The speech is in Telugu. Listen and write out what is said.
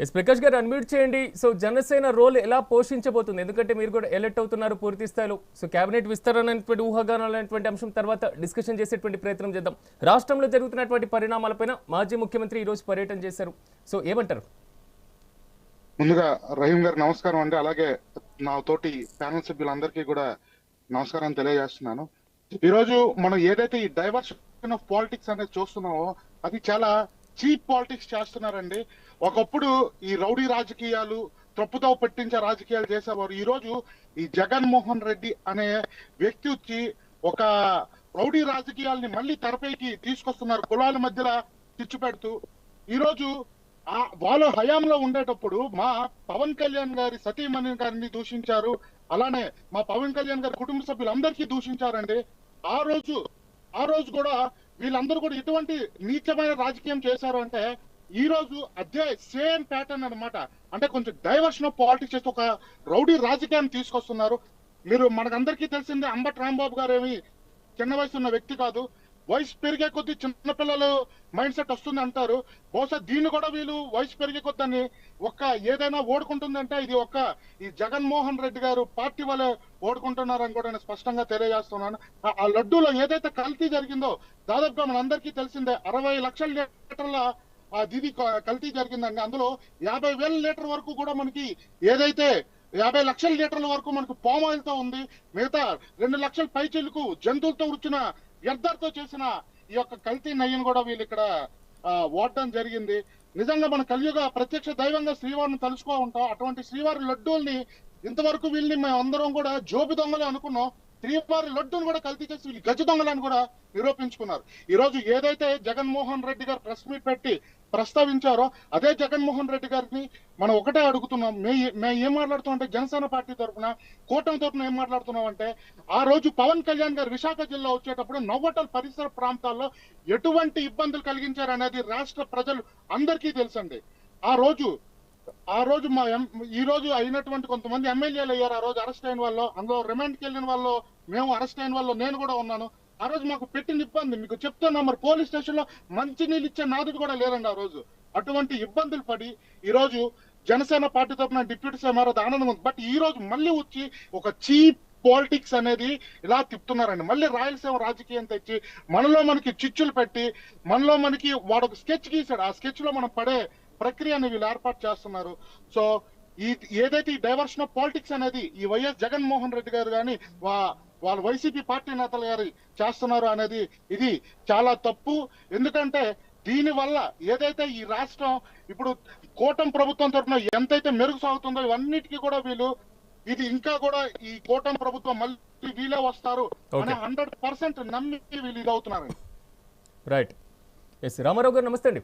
ఎస్ ప్రకాష్ గారు అన్మ్యూట్ చేయండి. సో జనసేన రోల్ ఎలా పోషించబోతుంది, ఎందుకంటే మీరు కూడా ఎలక్ట్ అవుతున్నారు పూర్తి స్థాయిలో. సో కేబినెట్ విస్తరణ అనేటువంటి ఊహాగానాలనేటువంటి అంశం తర్వాత డిస్కషన్ చేసేటువంటి ప్రయత్నం చేద్దాం. రాష్ట్రంలో జరుగుతున్నటువంటి పరిణామాలపైన మాజీ ముఖ్యమంత్రి ఈ రోజు పర్యటన చేశారు. సో ఏమంటారు? ముందుగా రహీం గారు నమస్కారం అండి. అలాగే నా తోటి ప్యానల్ సభ్యులందరికీ కూడా నమస్కారం తెలియజేస్తున్నాను. ఈరోజు మనం ఏదైతే ఈ డైవర్షన్ ఆఫ్ పాలిటిక్స్ అనేది చూస్తున్నామో అది చాలా చీప్ పాలిటిక్స్ చేస్తున్నారండి. ఒకప్పుడు ఈ రౌడీ రాజకీయాలు, తప్పుతో పట్టించే రాజకీయాలు చేసేవారు. ఈ రోజు ఈ జగన్మోహన్ రెడ్డి అనే వ్యక్తి వచ్చి ఒక రౌడీ రాజకీయాల్ని మళ్ళీ తెరపైకి తీసుకొస్తున్నారు, కులాల మధ్యలో చిచ్చు పెడుతూ. ఈ రోజు వాళ్ళ హయాంలో ఉండేటప్పుడు మా పవన్ కళ్యాణ్ గారి సతీమణి గారిని దూషించారు, అలానే మా పవన్ కళ్యాణ్ గారి కుటుంబ సభ్యులందరికీ దూషించారండి. ఆ రోజు కూడా వీళ్ళందరూ కూడా ఎటువంటి నీచమైన రాజకీయం చేశారు అంటే ఈ రోజు అదే సేమ్ ప్యాటర్న్ అన్నమాట. అంటే కొంచెం డైవర్షన్ ఆఫ్ పాలిటిక్స్ చేసి ఒక రౌడీ రాజకీయాన్ని తీసుకొస్తున్నారు. మీరు మనకందరికీ తెలిసిందే, అంబటి రాంబాబు గారు ఏమి చిన్న వయసు ఉన్న వ్యక్తి కాదు. వయసు పెరిగే కొద్దీ చిన్నపిల్లలు మైండ్ సెట్ వస్తుంది అంటారు. బహుశా దీన్ని కూడా వీళ్ళు వయసు పెరిగే కొద్దని ఏదైనా ఓడుకుంటుందంటే ఇది ఈ జగన్మోహన్ రెడ్డి గారు పార్టీ వల్లే ఓడుకుంటున్నారని కూడా నేను స్పష్టంగా తెలియజేస్తున్నాను. ఆ లడ్డూలో ఏదైతే కల్తీ జరిగిందో దాదాపుగా మనందరికీ తెలిసిందే, 60 లక్షల లీటర్ల దిది కల్తీ జరిగిందండి. అందులో 50,000 లీటర్ వరకు కూడా మనకి ఏదైతే 50 లక్షల లీటర్ల వరకు మనకు పామాయిల్ తో ఉంది. మిగతా 2 లక్షల పైచిలకు జంతువులతో వచ్చిన వ్యర్థాలతో చేసిన ఈ యొక్క కల్తీ నయ్యను కూడా వీళ్ళు ఇక్కడ వాడటం జరిగింది. నిజంగా మన కలియుగ ప్రత్యక్ష దైవంగా శ్రీవారిని తలుచుకో ఉంటాం. అటువంటి శ్రీవారి లడ్డూల్ని ఇంతవరకు వీళ్ళని మేము అందరం కూడా జోబి దొంగలే అనుకున్నాం. శ్రీవారి లడ్డూని కూడా కల్తీ చేసి వీళ్ళు గజ దొంగలని కూడా నిరూపించుకున్నారు. ఈ రోజు ఏదైతే జగన్మోహన్ రెడ్డి గారు ప్రెస్ మీట్ పెట్టి ప్రస్తావించారో అదే జగన్మోహన్ రెడ్డి గారిని మనం ఒకటే అడుగుతున్నాం. మేము ఏం మాట్లాడుతున్నాం అంటే జనసేన పార్టీ తరఫున, కూటమి తరఫున ఏం మాట్లాడుతున్నాం అంటే ఆ రోజు పవన్ కళ్యాణ్ గారు విశాఖ జిల్లా వచ్చేటప్పుడు నవ్వటల్ పరిసర ప్రాంతాల్లో ఎటువంటి ఇబ్బందులు కలిగించారనేది రాష్ట్ర ప్రజలు అందరికీ తెలుసండి. ఆ రోజు ఈ రోజు అయినటువంటి కొంతమంది ఎమ్మెల్యేలు అయ్యారు. ఆ రోజు అరెస్ట్ అయిన వాళ్ళు, అందులో రిమాండ్కి వెళ్ళిన వాళ్ళు, మేము అరెస్ట్ అయిన వాళ్ళు నేను కూడా ఉన్నాను. ఆ రోజు మాకు పెట్టిన ఇబ్బంది మీకు చెప్తున్నా, మరి పోలీస్ స్టేషన్ లో మంచి నీళ్ళు ఇచ్చే నాదుడు కూడా లేరండి. ఆ రోజు అటువంటి ఇబ్బందులు పడి ఈ రోజు జనసేన పార్టీ తరఫున డిప్యూటీ సీఎం ఆనందం ఉంది. బట్ ఈ రోజు మళ్ళీ వచ్చి ఒక చీప్ పాలిటిక్స్ అనేది ఇలా తిప్పుతున్నారండి. మళ్ళీ రాయలసీమ రాజకీయం తెచ్చి మనలో మనకి చిచ్చులు పెట్టి మనలో మనకి వాడు ఒక స్కెచ్ గీసాడు, ఆ స్కెచ్ లో మనం పడే ప్రక్రియని వీళ్ళు ఏర్పాటు చేస్తున్నారు. సో ఏదైతే ఈ డైవర్షన్ ఆఫ్ పాలిటిక్స్ అనేది ఈ వైఎస్ జగన్మోహన్ రెడ్డి గారు కానీ వాళ్ళ వైసీపీ పార్టీ నేతలు గారు చేస్తున్నారు అనేది ఇది చాలా తప్పు. ఎందుకంటే దీని వల్ల ఏదైతే ఈ రాష్ట్రం ఇప్పుడు కూటమి ప్రభుత్వం తరఫున ఎంతైతే మెరుగు సాగుతుందో ఇవన్నిటికీ కూడా వీళ్ళు ఇది ఇంకా కూడా ఈ కూటమి ప్రభుత్వం మళ్ళీ వీళ్ళే వస్తారు అనే 100% నమ్మి వీళ్ళు ఇది అవుతున్నారు. రైట్. ఎస్ రామారావు గారు నమస్తే అండి.